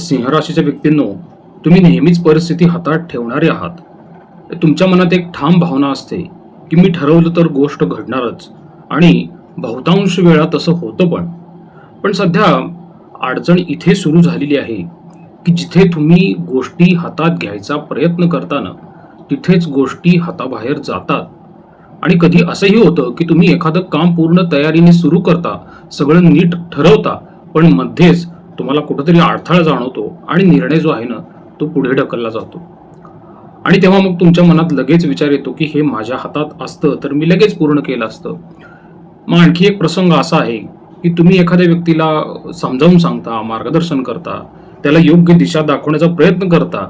सिंह राशीच्या व्यक्तींनो, तुम्ही नेहमीच परिस्थिती हातात ठेवणारे आहात. तुमच्या मनात एक ठाम भावना असते की मी ठरवलं तर गोष्ट घडणारच, आणि बहुतांश वेळा तसं होतं पण. पण सध्या अडचण इथे सुरू झालेली आहे की जिथे तुम्ही गोष्टी हातात घ्यायचा प्रयत्न करताना तिथेच गोष्टी हाताबाहेर जातात. आणि कधी असंही होतं की तुम्ही एखादं काम पूर्ण तयारीने सुरू करता, सगळं नीट ठरवता, पण मध्येच तुम्हाला कुठेतरी अडथळा जाणवतो आणि निर्णय जो आहे ना, तो पुढे ढकलला जातो. आणि तेव्हा मग तुमच्या मनात लगेच विचार येतो की हे माझ्या हातात असतं तर मी लगेच पूर्ण केलं असतं. मग आणखी एक प्रसंग असा आहे की तुम्ही एखाद्या व्यक्तीला समजावून सांगता, मार्गदर्शन करता, त्याला योग्य दिशा दाखवण्याचा प्रयत्न करता,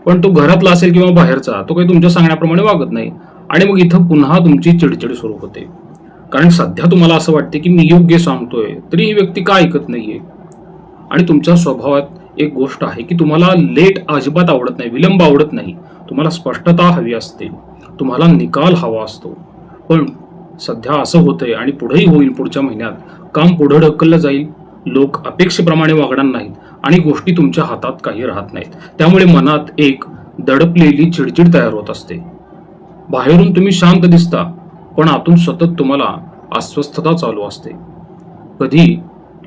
पण तो घरातला असेल किंवा बाहेरचा, तो काही तुमच्या सांगण्याप्रमाणे वागत नाही. आणि मग इथं पुन्हा तुमची चिडचिड सुरू होते, कारण सध्या तुम्हाला असं वाटते की मी योग्य सांगतोय तरी ही व्यक्ती का ऐकत नाहीये. आणि तुमच्या स्वभावात एक गोष्ट आहे की तुम्हाला लेट अजिबात आवडत नाही, विलंब आवडत नाही. तुम्हाला स्पष्टता हवी असते, तुम्हाला निकाल हवा असतो. पण सध्या असं होतंय आणि पुढेही होईल. पुढच्या महिन्यात काम पुढे ढकललं जाईल, लोक अपेक्षेप्रमाणे वागणार नाहीत आणि गोष्टी तुमच्या हातात काही राहत नाहीत. त्यामुळे मनात एक दडपलेली चिडचिड तयार होत असते. बाहेरून तुम्ही शांत दिसता, पण आतून सतत तुम्हाला अस्वस्थता चालू असते. कधी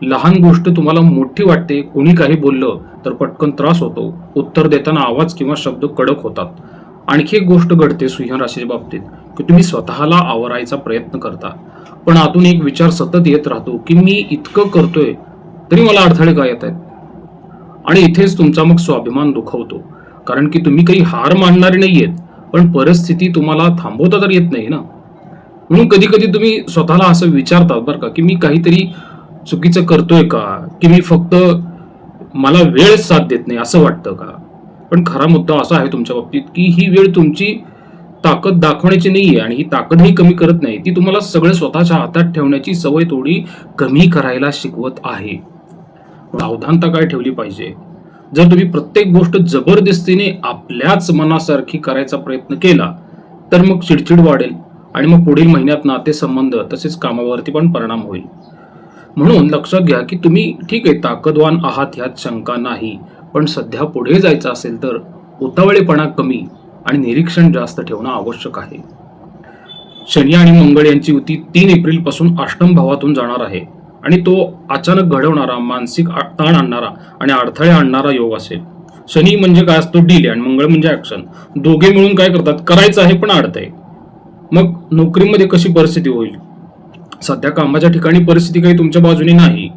लहान गोष्ट तुम्हाला मोठी वाटते, कोणी काही बोललं तर पटकन त्रास होतो, उत्तर देताना आवाज किंवा शब्द कडक होतात. आणखी एक गोष्ट घडते सिंह राशीच्या बाबतीत की तुम्ही स्वतःला आवरायचा प्रयत्न करता, पण आतून एक विचार सतत येत राहतो की मी इतकं करतोय तरी मला अडथळे का येत आहेत. आणि इथेच तुमचा मग स्वाभिमान दुखावतो, कारण की तुम्ही काही हार मानणारे नाहीयेत, पण परिस्थिती तुम्हाला थांबवता तर येत नाही ना. म्हणून कधी कधी तुम्ही स्वतःला असं विचारतात बरं का की मी काहीतरी चुकीचं करतोय का, की मी फक्त मला वेळ साथ देत नाही असं वाटतं का. पण खरा मुद्दा असा आहे तुमच्या बाबतीत की ही वेळ तुमची ताकद दाखवण्याची नाहीये, आणि ही ताकदही कमी करत नाही, ती तुम्हाला सगळं स्वतःच्या हातात ठेवण्याची सवय थोडी कमी करायला शिकवत आहे. सावधानता काय ठेवली पाहिजे, जर तुम्ही प्रत्येक गोष्ट जबरदस्तीने आपल्याच मनासारखी करायचा प्रयत्न केला तर मग चिडचिड वाढेल आणि मग पुढील महिन्यात नातेसंबंध तसेच कामावरती पण परिणाम होईल. म्हणून लक्षात घ्या की तुम्ही ठीक आहे, ताकदवान आहात ह्यात शंका नाही, पण सध्या पुढे जायचं असेल तर उतावळेपणा कमी आणि निरीक्षण जास्त ठेवणं आवश्यक आहे. शनी आणि मंगळ यांची युती 3 एप्रिल पासून अष्टम भावातून जाणार आहे आणि तो अचानक घडवणारा, मानसिक ताण आणणारा आणि अडथळे आणणारा योग असेल. शनी म्हणजे काय असतो, डिले, आणि मंगळ म्हणजे ऍक्शन. दोघे मिळून काय करतात, करायचं आहे पण अडतंय. मग नोकरीमध्ये कशी परिस्थिती होईल. सध्या कामाच्या ठिकाणी परिस्थिती काही तुमच्या बाजूने नाही.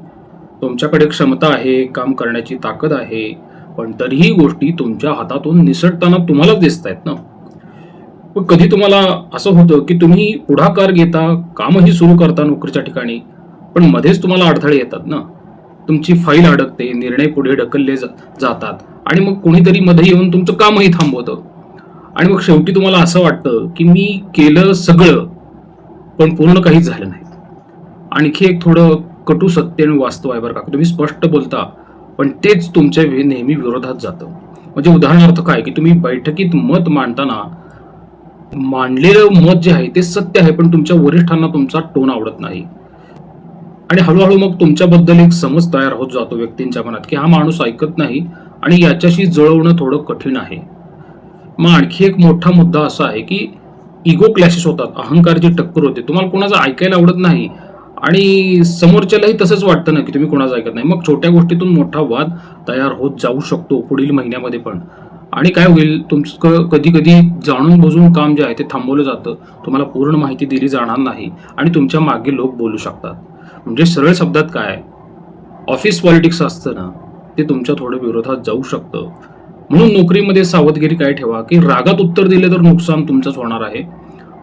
तुमच्याकडे क्षमता आहे, काम करण्याची ताकद आहे, पण तरीही गोष्टी तुमच्या हातातून निसटताना तुम्हालाच दिसत आहेत ना. मग कधी तुम्हाला असं होतं की तुम्ही पुढाकार घेता, कामही सुरू करता नोकरीच्या ठिकाणी, पण मध्येच तुम्हाला अडथळे येतात ना. तुमची फाईल अडकते, निर्णय पुढे ढकलले जातात, आणि मग कोणीतरी मध्ये येऊन तुमचं कामही थांबवतं. आणि मग शेवटी तुम्हाला असं वाटतं की मी केलं सगळं पण पूर्ण काहीच झालं नाही. आणखी एक थोडं कटू सत्य आणि वास्तव आहे बरं का. तुम्ही स्पष्ट बोलता, पण तेच तुमच्या नेहमी विरोधात जातं. म्हणजे उदाहरणार्थ काय की तुम्ही बैठकीत मत मांडताना मांडलेलं मत जे आहे ते सत्य आहे, पण तुमच्या वरिष्ठांना तुमचा टोन आवडत नाही. आणि हळूहळू मग तुमच्याबद्दल एक समज तयार होत जातो व्यक्तींच्या मनात की हा माणूस ऐकत नाही आणि याच्याशी जुळवणं थोडं कठीण आहे. मग आणखी एक मोठा मुद्दा असा आहे की इगो क्लॅशेस होतात, अहंकारची टक्कर होते. तुम्हाला कोणाचं ऐकायला आवडत नाही आणि समोरच्यालाही तसंच वाटतं ना की तुम्ही कोणाचं ऐकत नाही. मग छोट्या गोष्टीतून मोठा वाद तयार होत जाऊ शकतो पुढील महिन्यामध्ये पण. आणि काय होईल, तुमचं कधी कधी जाणून बुजून काम जे आहे ते थांबवलं जातं, तुम्हाला पूर्ण माहिती दिली जाणार नाही आणि तुमच्या मागे लोक बोलू शकतात. म्हणजे सरळ शब्दात काय, ऑफिस पॉलिटिक्स असतं ना, ते तुमच्या थोडं विरोधात जाऊ शकतं. म्हणून नोकरीमध्ये सावधगिरी काय ठेवा की रागात उत्तर दिले तर नुकसान तुमचंच होणार आहे.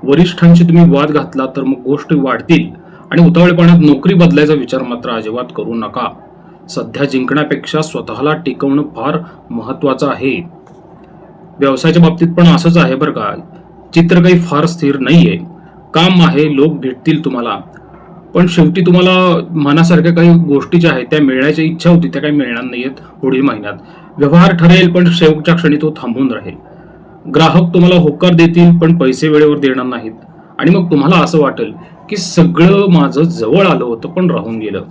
वरिष्ठांशी तुम्ही वाद घातला तर मग गोष्टी वाढतील, आणि उतावळेपणात नोकरी बदलायचा विचार मात्र अजिबात करू नका. सध्या जिंकण्यापेक्षा स्वतःला टिकवणं फार महत्वाचं आहे. व्यवसायाच्या बाबतीत पण असंच आहे बरं का. चित्र काही फार स्थिर नाहीये. काम आहे, लोक भेटतील तुम्हाला, पण शेवटी तुम्हाला मनासारख्या काही गोष्टी ज्या आहेत त्या मिळण्याची इच्छा होती त्या काही मिळणार नाहीयेत पुढील महिन्यात. व्यवहार ठरेल पण शेवटच्या क्षणी तो थांबून राहील. ग्राहक तुम्हाला होकार देतील पण पैसे वेळेवर देणार नाहीत, आणि मग तुम्हाला असं वाटेल की सगळं माझं जवळ आलं होतं पण राहून गेलं.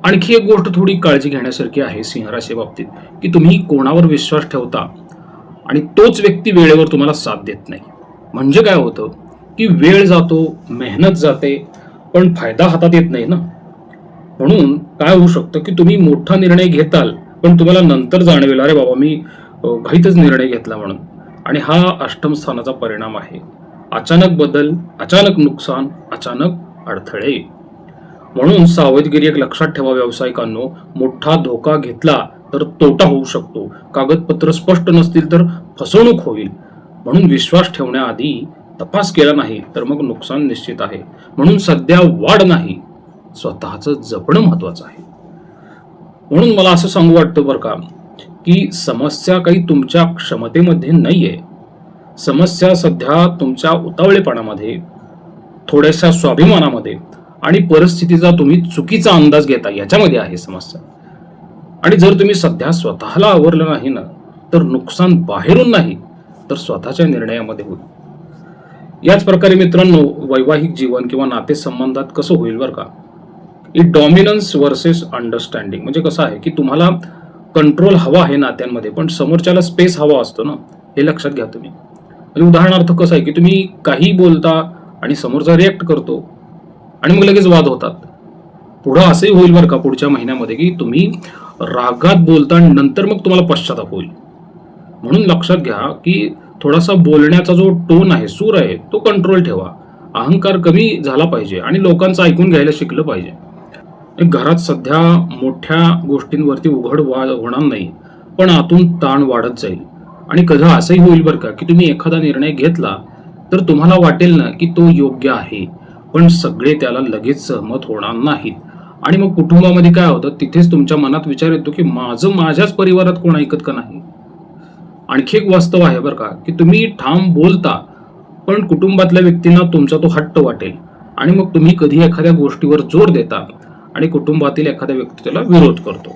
आणखी एक गोष्ट थोडी काळजी घेण्यासारखी आहे सिंह राशी बाबतीत, की तुम्ही कोणावर विश्वास ठेवता आणि तोच व्यक्ती वेळेवर तुम्हाला साथ देत नाही. म्हणजे काय होतं, की वेळ जातो, मेहनत जाते, पण फायदा हातात येत नाही ना. म्हणून काय होऊ शकतं, की तुम्ही मोठा निर्णय घेताल, पण तुम्हाला नंतर जाणवेल, अरे बाबा मी घाईतच निर्णय घेतला म्हणून. आणि हा अष्टम स्थानाचा परिणाम आहे. अचानक बदल, अचानक नुकसान, अचानक अडथळे. म्हणून सावधगिरी एक लक्षात ठेवा व्यावसायिकांनो. मोठा धोका घेतला तर तोटा होऊ शकतो. कागदपत्र स्पष्ट नसतील तर फसवणूक होईल. म्हणून विश्वास ठेवण्याआधी तपास केला नाही तर मग नुकसान निश्चित आहे. म्हणून सध्या वाढ नाही, स्वतःचं जपणं महत्वाचं आहे. म्हणून मला असं सांगू वाटतं बरं का, की समस्या काही तुमच्या क्षमतेमध्ये नाहीये. समस्या सध्या तुमच्या उतावळेपणामध्ये, थोड्याशा स्वाभिमानामध्ये आणि परिस्थितीचा तुम्ही चुकीचा अंदाज घेता याच्यामध्ये आहे समस्या. आणि जर तुम्ही सध्या स्वतःला आवरलं नाही ना, तर नुकसान बाहेरून नाही तर स्वतःच्या निर्णयामध्ये होईल. याच प्रकारे मित्रांनो, वैवाहिक जीवन किंवा नातेसंबंधात कसं होईल बरं का, इट डॉमिनन्स वर्सेस अंडरस्टँडिंग. म्हणजे कसं आहे, की तुम्हाला कंट्रोल हवा आहे नात्यांमध्ये, पण समोरच्याला स्पेस हवा असतो ना, हे लक्षात घ्या तुम्ही. म्हणजे उदाहरणार्थ कसं आहे, की तुम्ही काही बोलता आणि समोरचा रिॲक्ट करतो आणि मग लगेच वाद होतात. पुढं असंही होईल बरं का पुढच्या महिन्यामध्ये, की तुम्ही रागात बोलता आणि नंतर मग तुम्हाला पश्चाताप होईल. म्हणून लक्षात घ्या, की थोडासा बोलण्याचा जो टोन आहे, सूर आहे, तो कंट्रोल ठेवा. अहंकार कमी झाला पाहिजे आणि लोकांचं ऐकून घ्यायला शिकलं पाहिजे. घरात सध्या मोठ्या गोष्टींवरती उघड वाद होणार नाही, पण आतून ताण वाढत जाईल. आणि कधी असंही होईल बरं का, की तुम्ही एखादा निर्णय घेतला तर तुम्हाला वाटेल ना, की तो योग्य आहे, पण सगळे त्याला लगेच सहमत होणार नाहीत. आणि मग कुटुंबामध्ये काय होतं, तिथेच तुमच्या मनात विचार येतो, की माझ्याच परिवारात कोण ऐकत का नाही. आणखी एक वास्तव आहे बरं का, की तुम्ही ठाम बोलता, पण कुटुंबातल्या व्यक्तींना तुमचा तो हट्ट वाटेल आणि मग तुम्ही कधी एखाद्या गोष्टीवर जोर देता आणि कुटुंबातील एखाद्या व्यक्ती त्याला विरोध करतो.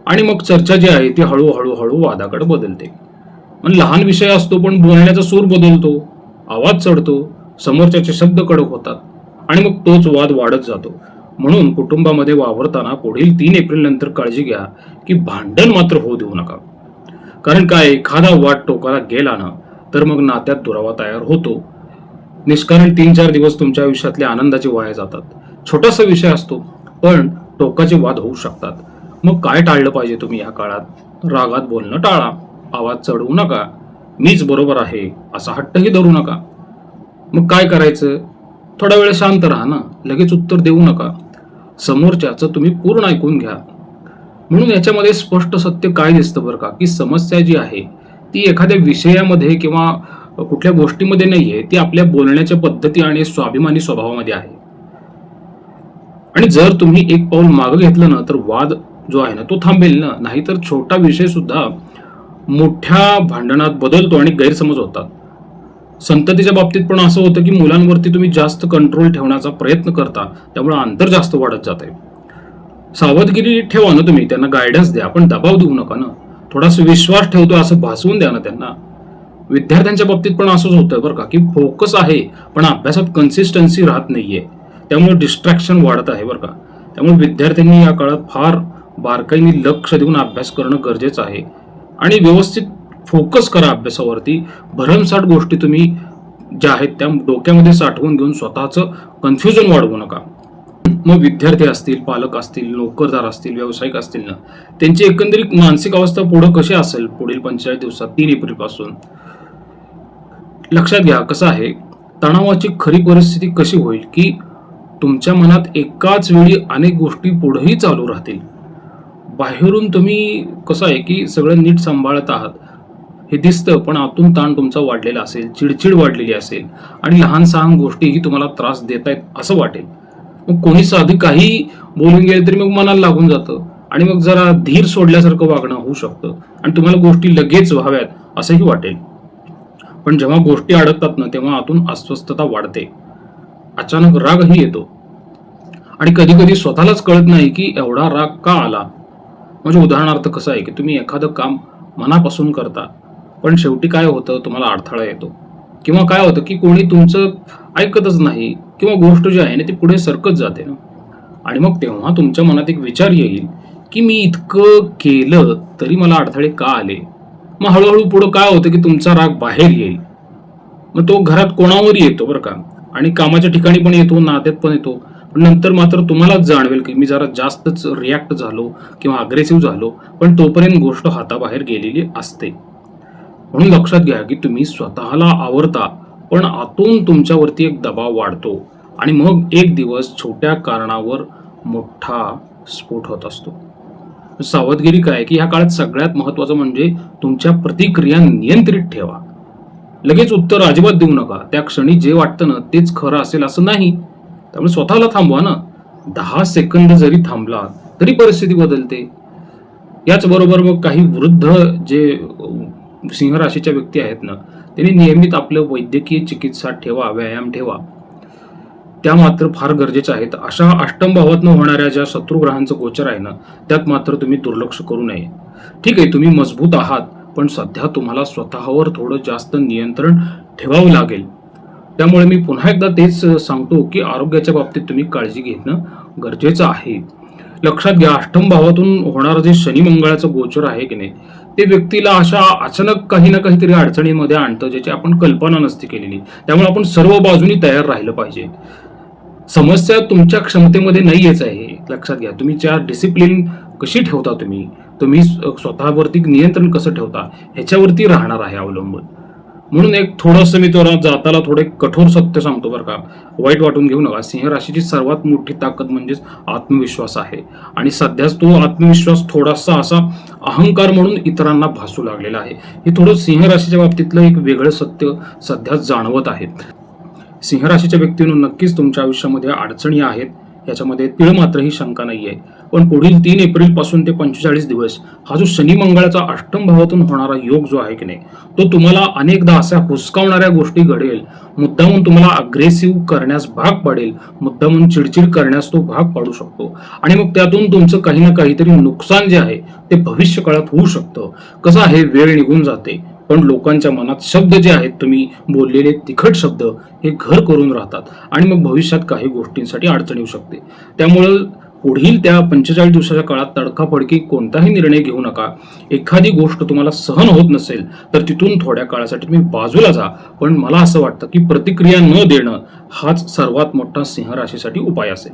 आणि मग चर्चा जी आहे ती हळूहळू वादाकडे बदलते. मग लहान विषय असतो, पण बोलण्याचा सूर बदलतो, आवाज चढतो, समोरच्याचे शब्द कडक होतात आणि मग तोच वाद वाढत जातो. म्हणून कुटुंबामध्ये वावरताना पुढील 3 एप्रिल नंतर काळजी घ्या, की भांडण मात्र होऊ देऊ नका. कारण काय, एखादा वाद टोकाला गेला ना, तर मग नात्यात दुरावा तयार होतो. निष्कारण 3-4 दिवस तुमच्या आयुष्यातले आनंदाचे वाया जातात. छोटासा विषय असतो, पण टोकाचे वाद होऊ शकतात. मग काय टाळलं पाहिजे तुम्ही या काळात? रागात बोलणं टाळा, आवाज चढवू नका, मीच बरोबर आहे असा हट्टही धरू नका. मग काय करायचं, थोडा वेळ शांत राहा ना, लगेच उत्तर देऊ नका. समोरच्याचं तुम्ही पूर्ण ऐकून घ्या. म्हणून याच्यामध्ये स्पष्ट सत्य काय दिसतं बरं का, की समस्या जी आहे ती एखाद्या विषयामध्ये किंवा कुठल्या गोष्टीमध्ये नाहीये, ती आपल्या बोलण्याच्या पद्धती आणि स्वाभिमानी स्वभावामध्ये आहे. आणि जर तुम्ही एक पाऊल मागं घेतलं ना, तर वाद जो आहे ना तो थांबेल ना. नाहीतर छोटा विषय सुद्धा मोठ्या भांडणात बदलतो आणि गैरसमज होतात. संततीच्या बाबतीत पण असं होतं, की मुलांवरती तुम्ही जास्त कंट्रोल ठेवण्याचा प्रयत्न करता, त्यामुळे अंतर जास्त वाढत जाते. सावधगिरी ठेवा ना तुम्ही, त्यांना गायडन्स द्या, पण दबाव देऊ नका ना. थोडासा विश्वास ठेवतो असं भासवून द्या ना त्यांना. विद्यार्थ्यांच्या बाबतीत पण असंच होतं बरं का, की फोकस आहे पण अभ्यासात कन्सिस्टन्सी राहत नाहीये, त्यामुळे डिस्ट्रॅक्शन वाढत आहे बरं का. त्यामुळे विद्यार्थ्यांनी या काळात फार बारकाईने लक्ष देऊन अभ्यास करणं गरजेचं आहे आणि व्यवस्थित फोकस करा अभ्यासावरती. भरमसाठ गोष्टी तुम्ही ज्या आहेत त्या डोक्यामध्ये साठवून घेऊन स्वतःचं कन्फ्युजन वाढवू नका. मग विद्यार्थी असतील, पालक असतील, नोकरदार असतील, व्यावसायिक असतील ना, त्यांची एकंदरीत मानसिक अवस्था पुढे कशी असेल पुढील 45 दिवसात 3 एप्रिल पासून लक्षात घ्या. कसं आहे, तणावाची खरी परिस्थिती कशी होईल, की तुमच्या मनात एकाच वेळी अनेक गोष्टी पुढेही चालू राहतील. बाहेरून तुम्ही कसं आहे, की सगळं नीट सांभाळत आहात हे दिसतं, पण आतून ताण तुमचा वाढलेला असेल, चिडचिड वाढलेली असेल आणि लहान सहान गोष्टीही तुम्हाला त्रास देत आहेत असं वाटेल. मग कोणी साधी काही बोलून गेले तरी मग मनाला लागून जातं आणि मग जरा धीर सोडल्यासारखं वागणं होऊ शकतं आणि तुम्हाला गोष्टी लगेच व्हाव्यात असंही वाटेल. पण जेव्हा गोष्टी अडकतात ना, तेव्हा आतून अस्वस्थता वाढते, अचानक रागही येतो आणि कधी कधी स्वतःलाच कळत नाही की एवढा राग का आला. म्हणजे उदाहरणार्थ कसं आहे, की तुम्ही एखादं काम मनापासून करता, पण शेवटी काय होतं, तुम्हाला अडथळा येतो किंवा काय होतं, की कोणी तुमचं ऐकतच नाही किंवा गोष्ट जी आहे ना ती पुढे सरकत जाते ना. आणि मग तेव्हा तुमच्या मनात एक विचार येईल की मी इतकं केलं तरी मला अडथळे का आले. मग हळूहळू पुढं काय होतं की तुमचा राग बाहेर येईल. मग तो घरात कोणावरही येतो बरं का, आणि कामाच्या ठिकाणी पण येतो, नात्यात पण येतो. पण नंतर मात्र तुम्हालाच जाणवेल की मी जरा जास्तच रिॲक्ट झालो किंवा अग्रेसिव्ह झालो, पण तोपर्यंत गोष्ट हाताबाहेर गेलेली असते. म्हणून लक्षात घ्या की तुम्ही स्वतःला आवरता, पण आतून तुमच्यावरती एक दबाव वाढतो आणि मग एक दिवस छोट्या कारणावर मोठा स्फोट होत असतो. सावधगिरी काय की ह्या काळात सगळ्यात महत्वाचं म्हणजे तुमच्या प्रतिक्रिया नियंत्रित ठेवा. लगेच उत्तर अजिबात देऊ नका. त्या क्षणी जे वाटतं ना तेच खरं असेल असं नाही. त्यामुळे स्वतःला थांबवा ना. 10 सेकंद जरी थांबला तरी परिस्थिती बदलते. याचबरोबर मग काही वृद्ध जे सिंह राशीच्या व्यक्ती आहेत ना, त्यांनी नियमित आपलं वैद्यकीय चिकित्सा ठेवा, व्यायाम ठेवा. त्या मात्र फार गरजेच्या आहेत. अशा अष्टम भावातनं होणाऱ्या ज्या शत्रुग्रहांचं गोचर आहे ना, त्यात मात्र तुम्ही दुर्लक्ष करू नये. ठीक आहे, तुम्ही मजबूत आहात, पण सध्या तुम्हाला स्वतःवर थोडं जास्त नियंत्रण ठेवावं लागेल. त्यामुळे मी पुन्हा एकदा तेच सांगतो की आरोग्याच्या बाबतीत तुम्ही काळजी घेणं गरजेचं आहे. लक्षात घ्या, अष्टम भावातून होणारं जे शनी मंगळाचं गोचर आहे की नाही, ते व्यक्तीला अशा अचानक काही ना काहीतरी अडचणीमध्ये आणतं ज्याची आपण कल्पना नसती केलेली. त्यामुळे आपण सर्व बाजूनी तयार राहिलं पाहिजे. समस्या तुमच्या क्षमतेमध्ये नाहीच आहे. लक्षात घ्या, तुम्ही डिसिप्लिन कशी ठेवता, तुम्ही स्वतःवरती नियंत्रण कसं ठेवता ह्याच्यावरती राहणार आहे अवलंबून. म्हणून एक थोडंसं मी तुला जाताला थोडे कठोर सत्य सांगतो बरं का, वाईट वाटून घेऊ नका. सिंह राशीची सर्वात मोठी ताकद म्हणजेच आत्मविश्वास आहे, आणि सध्याच तो आत्मविश्वास थोडासा असा अहंकार म्हणून इतरांना भासू लागलेला आहे. हे थोडं सिंह राशीच्या बाबतीतलं एक वेगळं सत्य सध्या जाणवत आहे. सिंह राशीच्या व्यक्तींनो, नक्कीच तुमच्या आयुष्यामध्ये अडचणी आहेत, याच्यामध्ये तीळ मात्र ही शंका नाहीये. पण पुढील 3 एप्रिल पासून ते 45 दिवस हा जो शनी मंगळाचा अष्टम भावातून होणारा योग जो आहे की नाही, तो तुम्हाला अनेकदा अशा हुसकावणाऱ्या गोष्टी घडेल, मुद्दामून तुम्हाला अग्रेसिव्ह करण्यास भाग पाडेल, मुद्दामून चिडचिड करण्यास तो भाग पाडू शकतो. आणि मग त्यातून तुमचं काही ना काहीतरी नुकसान जे आहे ते भविष्य काळात होऊ शकतं. कसं आहे, वेळ निघून जाते, पण लोकांच्या मनात शब्द जे आहेत, तुम्ही बोललेले तिखट शब्द, हे घर करून राहतात आणि मग भविष्यात काही गोष्टींसाठी अडचण येऊ शकते. त्यामुळं पुढील त्या 45 दिवसाच्या काळात तडकाफडकी कोणताही निर्णय घेऊ नका. एखादी गोष्ट तुम्हाला सहन होत नसेल तर तिथून थोड्या काळासाठी तुम्ही बाजूला जा. पण मला असं वाटतं की प्रतिक्रिया न देणं हाच सर्वात मोठा सिंह राशीसाठी उपाय असेल.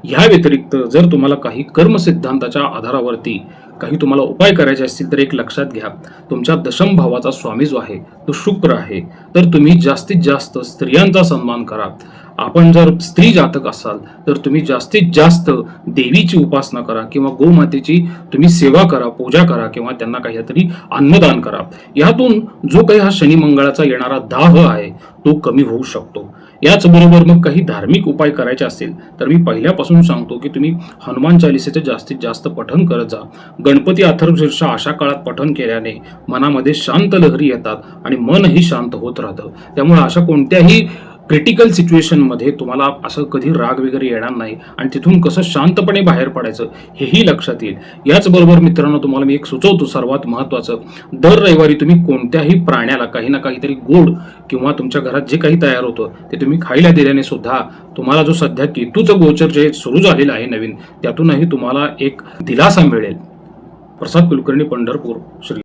ह्या व्यतिरिक्त जर तुम्हाला काही कर्मसिद्धांताच्या आधारावरती काही तुम्हाला उपाय करायचे असतील तर एक लक्षात घ्या, तुमच्या दशम भावाचा स्वामी जो आहे तो शुक्र आहे. तर तुम्ही जास्तीत जास्त स्त्रियांचा सन्मान करा. आपण जर स्त्री जातक असाल तर तुम्ही जास्तीत जास्त देवीची उपासना करा किंवा गोमातेची तुम्ही सेवा करा, पूजा करा किंवा त्यांना काहीतरी अन्नदान करा. यातून जो काही हा शनी मंगळाचा येणारा दाह आहे तो कमी होऊ शकतो. याचबरोबर मग काही धार्मिक उपाय करायचे असतील तर मी पहिल्यापासून सांगतो की तुम्ही हनुमान चालिसेचे जास्तीत जास्त पठण करत जा. गणपती अथर्वशीर्ष अशा काळात पठण केल्याने मनामध्ये शांत लहरी येतात आणि मनही शांत होत राहतं. त्यामुळे अशा कोणत्याही क्रिटिकल सिच्युएशन मध्ये तुम्हाला असं कधी राग वगैरे येणार नाही आणि तिथून कसं शांतपणे बाहेर पडायचं हेही लक्षात येईल. याचबरोबर मित्रांनो, तुम्हाला मी एक सुचवतो, सर्वात महत्त्वाचं, दर रविवारी तुम्ही कोणत्याही प्राण्याला काही ना काहीतरी गोड किंवा तुमच्या घरात जे काही तयार होतं ते तुम्ही खायला दिल्याने सुद्धा तुम्हाला जो सध्या केतूचं गोचर जे सुरू झालेलं आहे नवीन, त्यातूनही तुम्हाला एक दिलासा मिळेल. प्रसाद कुलकर्णी, पंढरपूर. श्री